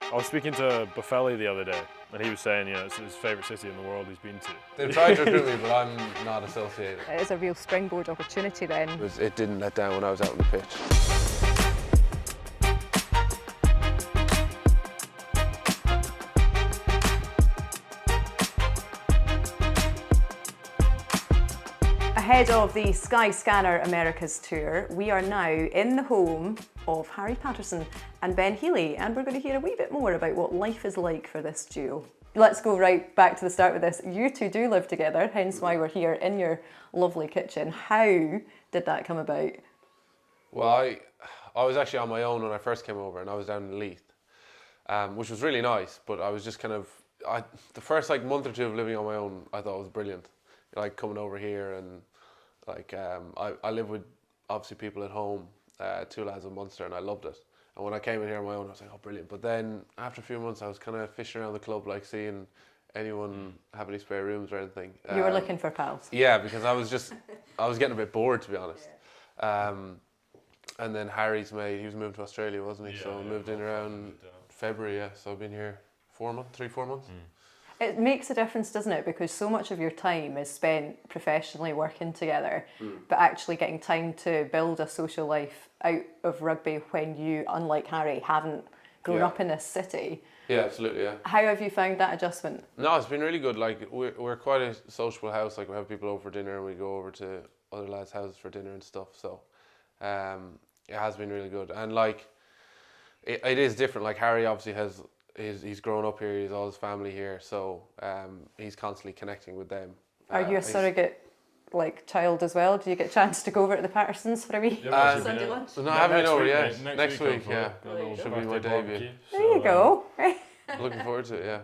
I was speaking to Buffelli the other day, and he was saying, it's his favourite city in the world he's been to. They've tried to recruit me, but I'm not associated. It is a real springboard opportunity then. It didn't let down when I was out on the pitch. Ahead of the Skyscanner Americas Tour, we are now in the home of Harry Paterson and Ben Healy, and we're going to hear a wee bit more about what life is like for this duo. Let's go right back to the start with this. You two do live together, hence why we're here in your lovely kitchen. How did that come about? Well, I was actually on my own when I first came over, and I was down in Leith, which was really nice, but I was just kind of, the first month or two of living on my own, I thought was brilliant. Like coming over here and I live with obviously people at home, two lads in Munster, and I loved it. And when I came in here on my own, I was like, oh, brilliant. But then after a few months, I was kind of fishing around the club, like seeing anyone have any spare rooms or anything. You were looking for pals? Yeah, because I was getting a bit bored, to be honest. Yeah. And then Harry's mate, he was moving to Australia, wasn't he? Yeah, so I moved in around February, yeah. So I've been here 4 months. It makes a difference, doesn't it? Because so much of your time is spent professionally working together, but actually getting time to build a social life out of rugby when you, unlike Harry, haven't grown up in this city. Yeah, absolutely, yeah. How have you found that adjustment? No, it's been really good. Like, we're quite a sociable house. Like, we have people over for dinner and we go over to other lads' houses for dinner and stuff. So, it has been really good. And, like, it is different. Like, Harry obviously has... He's grown up here, he's all his family here, so he's constantly connecting with them. Are you a surrogate child as well? Do you get a chance to go over to the Patersons for a wee Sunday lunch? No, I haven't been over yet. Next week, yeah. Should be my debut. There you go. Looking forward to it, yeah.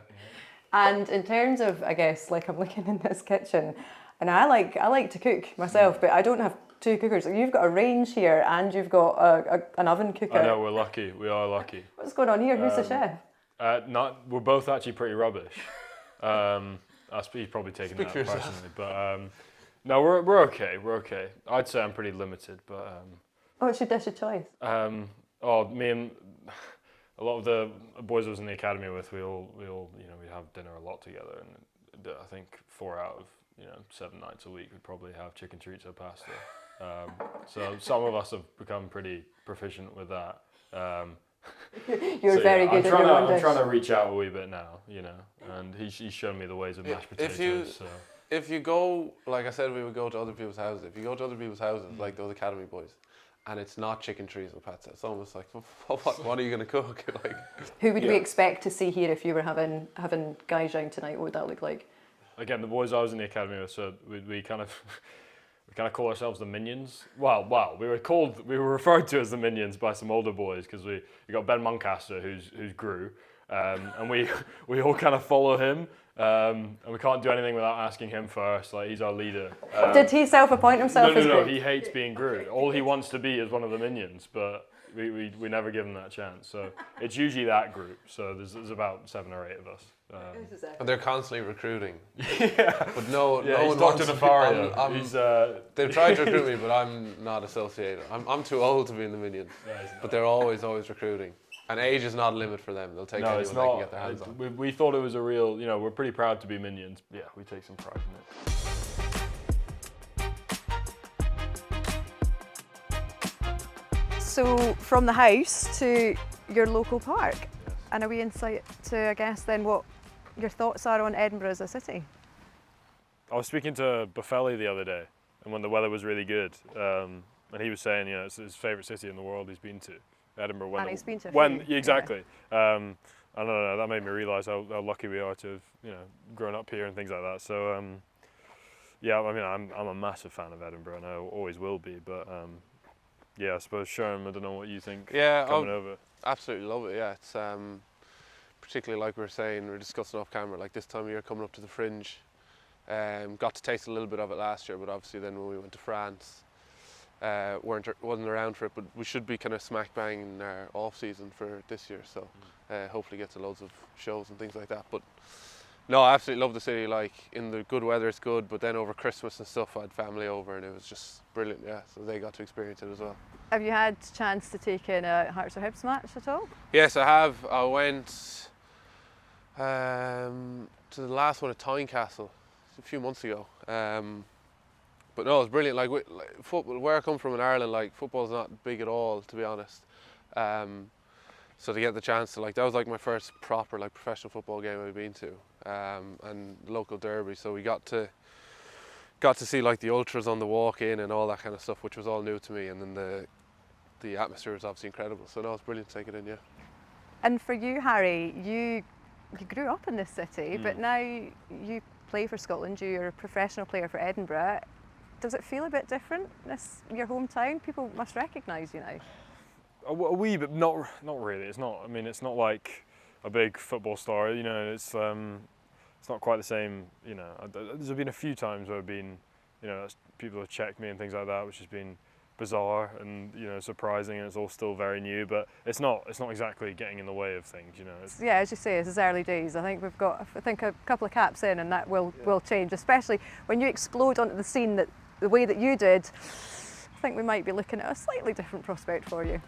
And in terms of, I guess, I'm looking in this kitchen, and I like to cook myself, but I don't have two cookers. You've got a range here, and you've got an oven cooker. I know, we're lucky. We are lucky. What's going on here? Who's the chef? We're both actually pretty rubbish. He's probably taking that personally, but no, we're okay. We're okay. I'd say I'm pretty limited, but. What's your dish of choice? Me and a lot of the boys I was in the academy with, we all we have dinner a lot together, and I think 4 out of 7 nights a week we'd probably have chicken chorizo pasta. So some of us have become pretty proficient with that. You're very good at your own dish. I'm trying to reach out a wee bit now, and he's shown me the ways of mashed potatoes. If you go, like I said, we would go to other people's houses. If you go to other people's houses, like those academy boys, and it's not chicken chorizo pasta, it's almost like, what are you going to cook? Who would we expect to see here if you were having guys round tonight? What would that look like? Again, the boys I was in the academy with, so we kind of call ourselves the Minions. Well, we were referred to as the Minions by some older boys because we got Ben Muncaster who's Gru, and we all kind of follow him, and we can't do anything without asking him first. Like, he's our leader. Did he self-appoint himself as Gru? No, he hates being Gru. All he wants to be is one of the Minions, but we never give him that chance. So it's usually that group. So there's about 7 or 8 of us. And they're constantly recruiting. Yeah. But no he's one wants Dr. Nefario. They've tried to recruit me, but I'm not associated. I'm too old to be in the Minions. But they're always recruiting. And age is not a limit for them. They'll take anyone they can get their hands on. We thought it was a real, we're pretty proud to be Minions. Yeah, we take some pride in it. So from the house to your local park, and a wee insight to, I guess, then what your thoughts are on Edinburgh as a city. I was speaking to Buffelli the other day, and when the weather was really good, and he was saying, it's his favourite city in the world he's been to, Edinburgh. He's been to exactly. Yeah. I don't know, that made me realise how lucky we are to have, grown up here and things like that. So, I'm a massive fan of Edinburgh, and I always will be. But I suppose Sherm, I don't know what you think. Coming over. Absolutely love it. Yeah, it's particularly like we were saying, we were discussing off camera. Like this time of year, coming up to the Fringe, got to taste a little bit of it last year, but obviously then when we went to France, wasn't around for it. But we should be kind of smack bang in our off season for this year. So hopefully get to loads of shows and things like that. But no, I absolutely love the city. Like in the good weather, it's good. But then over Christmas and stuff, I had family over, and it was just brilliant. Yeah, so they got to experience it as well. Have you had a chance to take in a Hearts or Hibs match at all? Yes, I have. I went To the last one at Tynecastle a few months ago. But no, it was brilliant. Like football, where I come from in Ireland, like football's not big at all, to be honest. So to get the chance to that was like my first proper professional football game I've been to, and local derby. So we got to see the ultras on the walk in and all that kind of stuff, which was all new to me. And then the atmosphere was obviously incredible. So no, it's brilliant to take it in, yeah. And for you, Harry, you grew up in this city, but now you play for Scotland. You're a professional player for Edinburgh. Does it feel a bit different? This your hometown. People must recognise you now. A wee bit, not really. It's not. I mean, it's not like a big football star. You know, it's not quite the same. You know, there's been a few times where I've been, you know, people have checked me and things like that, which has been bizarre and surprising, and it's all still very new. But it's not exactly getting in the way of things. You know. Yeah, as you say, it's early days. I think we've got a couple of caps in, and that will change, especially when you explode onto the scene the way that you did. I think we might be looking at a slightly different prospect for you.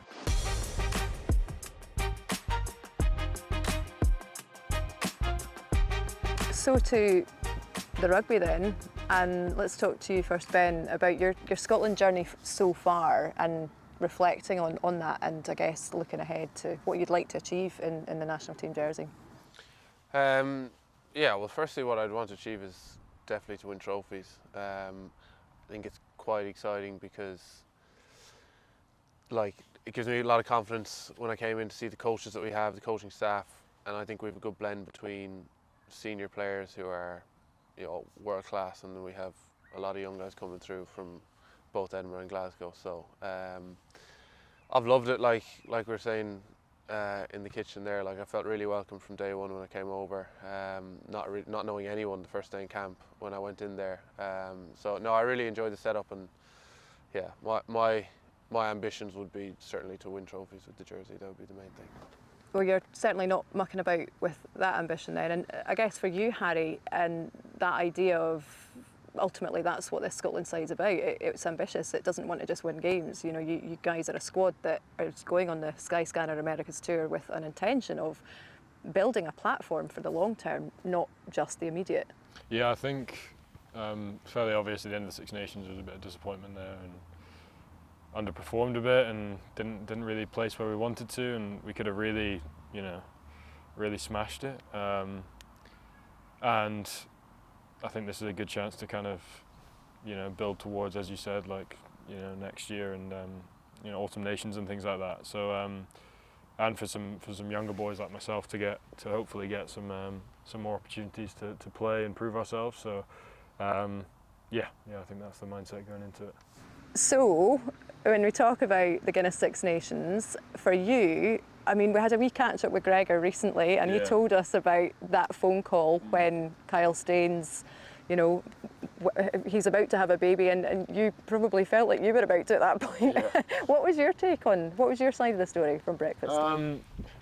So to the rugby then, and let's talk to you first, Ben, about your Scotland journey so far and reflecting on that, and I guess looking ahead to what you'd like to achieve in the national team jersey. Yeah, well, firstly what I'd want to achieve is definitely to win trophies. I think it's quite exciting because it gives me a lot of confidence when I came in to see the coaches that we have, the coaching staff, and I think we have a good blend between senior players who are world class, and then we have a lot of young guys coming through from both Edinburgh and Glasgow. So I've loved it, like we were saying in the kitchen there. I felt really welcome from day one when I came over, not knowing anyone the first day in camp when I went in there. So no, I really enjoyed the setup, and yeah, my ambitions would be certainly to win trophies with the jersey. That would be the main thing. Well, you're certainly not mucking about with that ambition then, and I guess for you, Harry, and that idea of ultimately that's what this Scotland side's about. It's ambitious. It doesn't want to just win games. You guys are a squad that is going on the Skyscanner Americas Tour with an intention of building a platform for the long term, not just the immediate. Yeah, I think fairly obvious at the end of the Six Nations there was a bit of disappointment there and underperformed a bit and didn't really place where we wanted to, and we could have really smashed it. And I think this is a good chance to kind of, build towards, as you said, next year and Autumn Nations and things like that. So and for some younger boys like myself to hopefully get some more opportunities to play and prove ourselves. So I think that's the mindset going into it. So when we talk about the Guinness Six Nations, for you, I mean, we had a wee catch up with Gregor recently, and he told us about that phone call when Kyle Staines, he's about to have a baby, and you probably felt like you were about to at that point. Yeah. What was your side of the story from breakfast?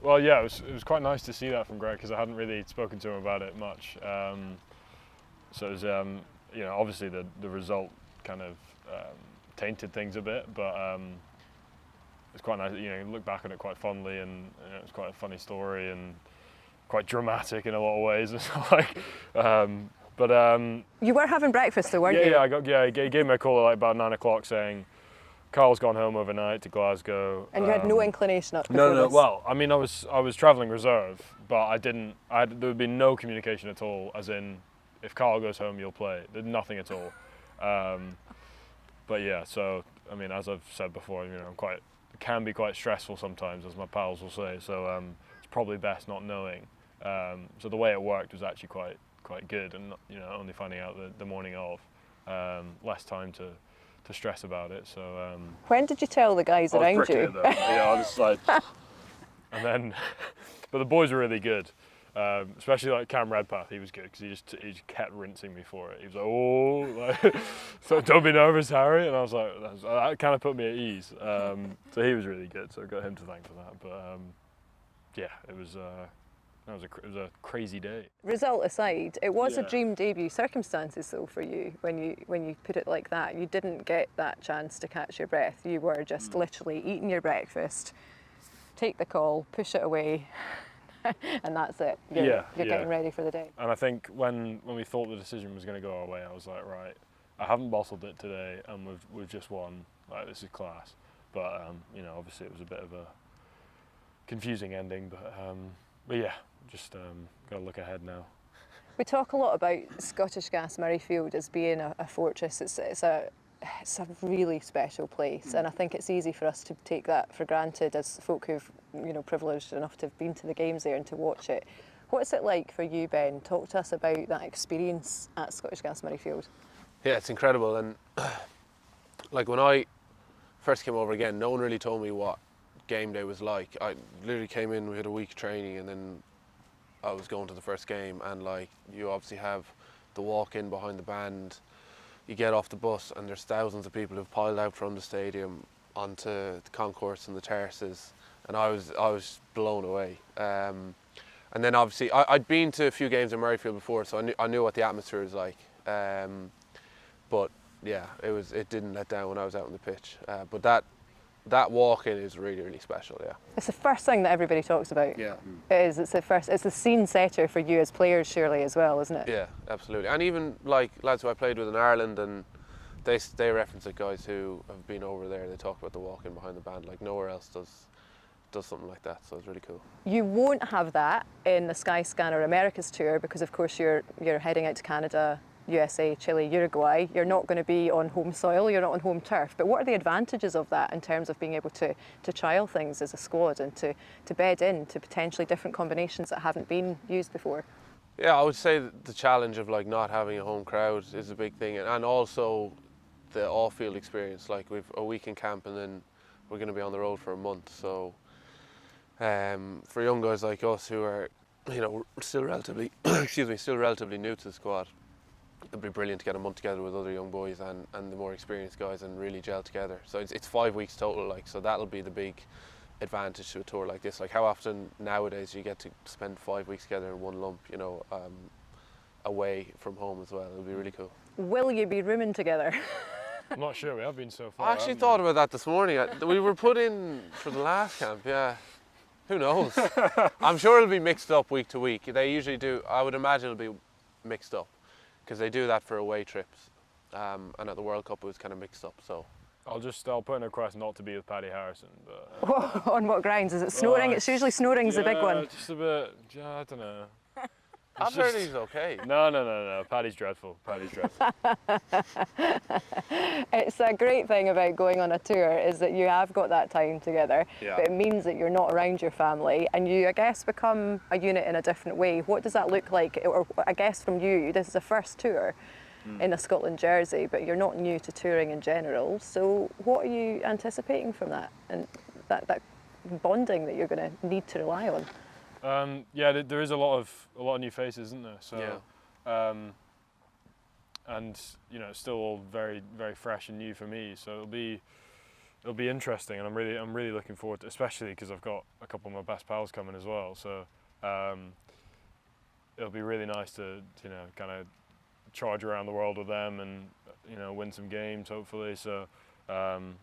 Well, yeah, it was quite nice to see that from Greg because I hadn't really spoken to him about it much. So it was, obviously the result kind of tainted things a bit, but it's quite nice. You look back on it quite fondly, and it's quite a funny story and quite dramatic in a lot of ways. It's you were having breakfast though, weren't you? Yeah, he gave me a call at about 9 o'clock saying Carl's gone home overnight to Glasgow. And you had no inclination up. No. Well, I mean, I was travelling reserve, but there would be no communication at all. As in, if Carl goes home, you'll play. There's nothing at all. But yeah, so I mean, as I've said before, it can be quite stressful sometimes, as my pals will say. So it's probably best not knowing. So the way it worked was actually quite good, and only finding out the morning of, less time to stress about it. So when did you tell the guys around you? Yeah, I was like, and then, but the boys were really good. Especially like Cam Redpath, he was good because he just kept rinsing me for it. He was like, so don't be nervous, Harry. And I was like, that kind of put me at ease. So he was really good. So I got him to thank for that. But it was a crazy day. Result aside, it was a dream debut. Circumstances though for you when you put it like that, you didn't get that chance to catch your breath. You were just literally eating your breakfast, take the call, push it away. and that's it. You're getting ready for the day. And I think when we thought the decision was going to go our way, I was like, right, I haven't bottled it today, and we've just won. Like, this is class. But obviously it was a bit of a confusing ending. But yeah, just got to look ahead now. We talk a lot about Scottish Gas Murrayfield as being a fortress. It's a really special place, and I think it's easy for us to take that for granted as folk who've privileged enough to have been to the games there and to watch it. What's it like for you, Ben? Talk to us about that experience at Scottish Gas Murrayfield. Yeah, it's incredible, and like when I first came over again, no one really told me what game day was like. I literally came in, we had a week training, and then I was going to the first game, and like you obviously have the walk in behind the band. You get off the bus and there's thousands of people who've piled out from the stadium onto the concourse and the terraces, and I was blown away. And then obviously I'd been to a few games in Murrayfield before, so I knew what the atmosphere was like. But yeah, it didn't let down when I was out on the pitch. But that walk-in is really, really special, yeah. It's the first thing that everybody talks about. Yeah. It's the scene setter for you as players, surely, as well, isn't it? Yeah, absolutely. And even like lads who I played with in Ireland, and they reference it, guys who have been over there, they talk about the walk-in behind the band, like nowhere else does something like that, so it's really cool. You won't have that in the Skyscanner Americas Tour because, of course, you're heading out to Canada, USA, Chile, Uruguay. You're not going to be on home soil, you're not on home turf. But what are the advantages of that in terms of being able to trial things as a squad and to bed in to potentially different combinations that haven't been used before? Yeah, I would say that the challenge of like not having a home crowd is a big thing, and also the off-field experience. Like we've a week in camp and then we're going to be on the road for a month. So for young guys like us who are, still relatively, still relatively new to the squad, it'd be brilliant to get a month together with other young boys and the more experienced guys and really gel together. So it's 5 weeks total, like, so that'll be the big advantage to a tour like this. Like, how often nowadays you get to spend 5 weeks together in one lump, away from home as well. It'll be really cool. Will you be rooming together? I'm not sure, we have been so far. I actually thought about that this morning. We were put in for the last camp, yeah. Who knows? I'm sure it'll be mixed up week to week. They usually do, I would imagine it'll be mixed up, because they do that for away trips, and at the World Cup it was kind of mixed up. So I'll put in a request not to be with Paddy Harrison. But on what grounds? Is it snoring? It's usually snoring's the big one. Just a bit. I don't know. I've heard he's okay. No. Paddy's dreadful. It's a great thing about going on a tour is that you have got that time together, Yeah. but it means that you're not around your family and you, I guess, become a unit in a different way. What does that look like? Or I guess from you, this is a first tour in a Scotland jersey, but you're not new to touring in general. So what are you anticipating from that and that bonding that you're going to need to rely on? There is a lot of new faces, isn't there? So, Yeah. And it's still all very, very fresh and new for me. So it'll be interesting, and I'm really looking forward to, especially because I've got a couple of my best pals coming as well. So it'll be really nice to kind of charge around the world with them and win some games hopefully. So. I'm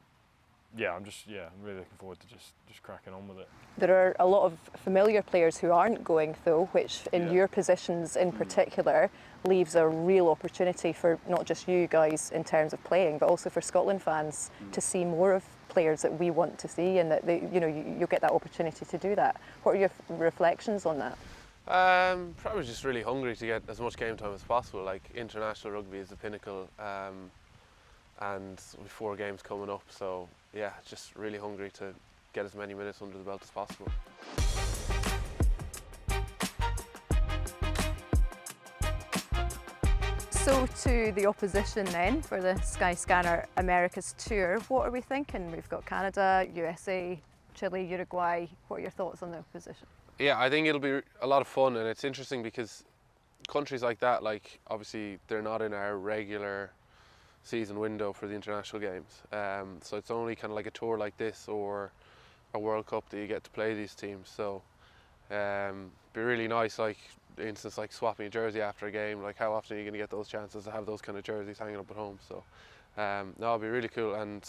really looking forward to just cracking on with it. There are a lot of familiar players who aren't going though, which in your positions in particular leaves a real opportunity for not just you guys in terms of playing, but also for Scotland fans to see more of players that we want to see, and that you'll get that opportunity to do that. What are your reflections on that? Probably just really hungry to get as much game time as possible. Like, international rugby is the pinnacle, and with 4 games coming up, so yeah, just really hungry to get as many minutes under the belt as possible. So to the opposition then for the Skyscanner Americas Tour, what are we thinking? We've got Canada, USA, Chile, Uruguay. What are your thoughts on the opposition? Yeah, I think it'll be a lot of fun, and it's interesting because countries like that, like, obviously they're not in our regular season window for the international games, so it's only kind of like a tour like this or a World Cup that you get to play these teams. So be really nice, like, for instance, like swapping a jersey after a game. Like, how often are you going to get those chances to have those kind of jerseys hanging up at home? So no, it'll be really cool, and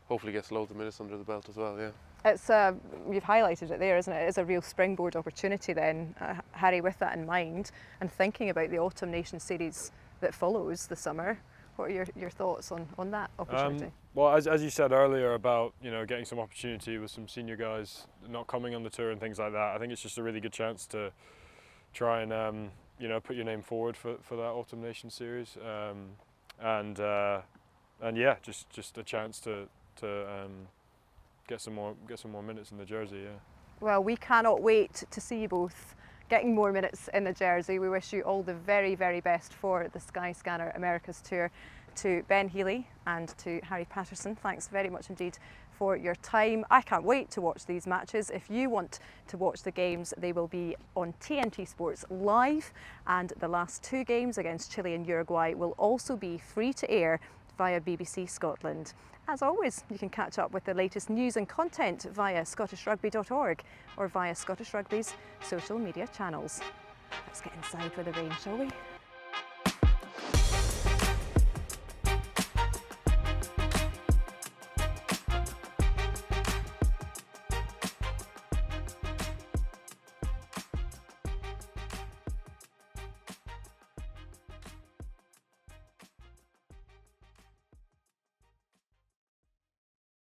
hopefully gets loads of minutes under the belt as well. Yeah. It's you've highlighted it there, isn't it? It's a real springboard opportunity then, Harry, with that in mind, and thinking about the Autumn Nations Series that follows the summer. What are your thoughts on that opportunity? Well, as you said earlier about, you know, getting some opportunity with some senior guys not coming on the tour and things like that, I think it's just a really good chance to try and you know, put your name forward for that Autumn Nations Series, and yeah, just a chance to get some more minutes in the jersey. Yeah. Well, we cannot wait to see you both getting more minutes in the jersey. We wish you all the very, very best for the Skyscanner Americas Tour. To Ben Healy and to Harry Paterson, thanks very much indeed for your time. I can't wait to watch these matches. If you want to watch the games, they will be on TNT Sports Live, and the last 2 games against Chile and Uruguay will also be free to air via BBC Scotland. As always, you can catch up with the latest news and content via scottishrugby.org or via Scottish Rugby's social media channels. Let's get inside with the rain, shall we?